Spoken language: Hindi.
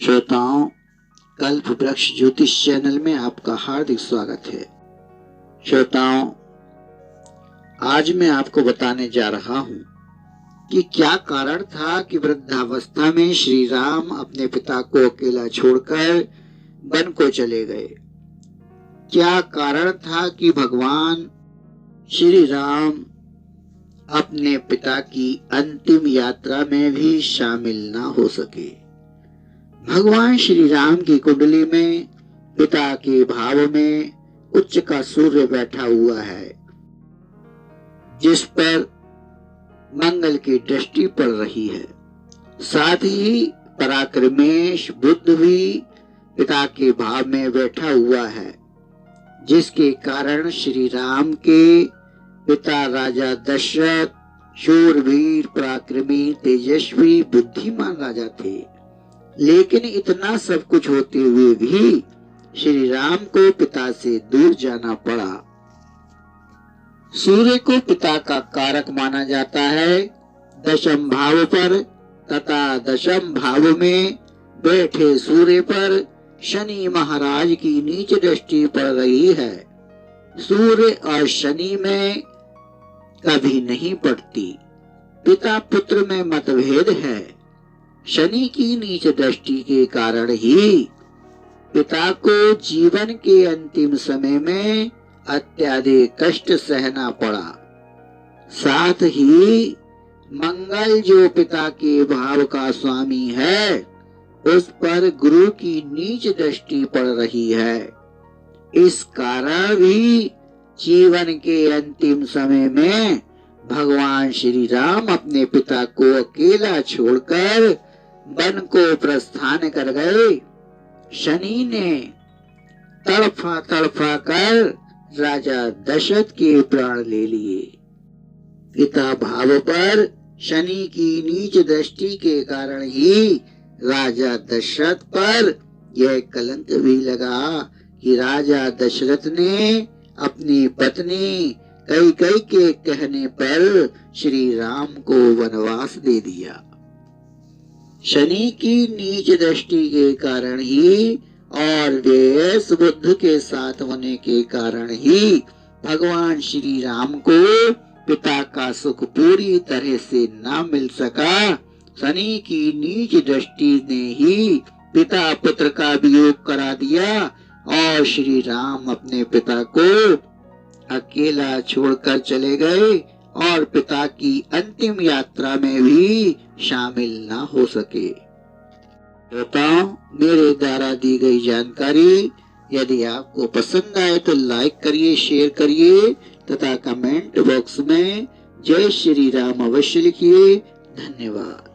श्रोताओं, कल्प वृक्ष ज्योतिष चैनल में आपका हार्दिक स्वागत है। श्रोताओं, आज मैं आपको बताने जा रहा हूं कि क्या कारण था कि वृद्धावस्था में श्री राम अपने पिता को अकेला छोड़कर वन को चले गए। क्या कारण था कि भगवान श्री राम अपने पिता की अंतिम यात्रा में भी शामिल न हो सके। भगवान श्री राम की कुंडली में पिता के भाव में उच्च का सूर्य बैठा हुआ है, जिस पर मंगल की दृष्टि पड़ रही है। साथ ही पराक्रमेश बुध भी पिता के भाव में बैठा हुआ है, जिसके कारण श्री राम के पिता राजा दशरथ शूरवीर, पराक्रमी, तेजस्वी, बुद्धिमान राजा थे। लेकिन इतना सब कुछ होते हुए भी श्री राम को पिता से दूर जाना पड़ा। सूर्य को पिता का कारक माना जाता है। दशम भाव पर तथा दशम भाव में बैठे सूर्य पर शनि महाराज की नीच दृष्टि पड़ रही है। सूर्य और शनि में कभी नहीं पड़ती। पिता पुत्र में मतभेद है। शनि की नीच दृष्टि के कारण ही पिता को जीवन के अंतिम समय में अत्यधिक कष्ट सहना पड़ा। साथ ही मंगल जो पिता के भाव का स्वामी है, उस पर गुरु की नीच दृष्टि पड़ रही है। इस कारण भी जीवन के अंतिम समय में भगवान श्री राम अपने पिता को अकेला छोड़कर वन को प्रस्थान कर गए। शनि ने तड़फा तड़फा कर राजा दशरथ के प्राण ले लिए। पिता भाव पर शनि की नीच दृष्टि के कारण ही राजा दशरथ पर यह कलंक भी लगा कि राजा दशरथ ने अपनी पत्नी कैकेयी के कहने पर श्री राम को वनवास दे दिया। शनि की नीच दृष्टि के कारण ही और व्यस बुद्ध के साथ होने के कारण ही भगवान श्री राम को पिता का सुख पूरी तरह से न मिल सका। शनि की नीच दृष्टि ने ही पिता पुत्र का वियोग करा दिया और श्री राम अपने पिता को अकेला छोड़कर चले गए और पिता की अंतिम यात्रा में भी शामिल न हो सके। श्रोताओं, मेरे द्वारा दी गई जानकारी यदि आपको पसंद आए तो लाइक करिए, शेयर करिए तथा कमेंट बॉक्स में जय श्री राम अवश्य लिखिए। धन्यवाद।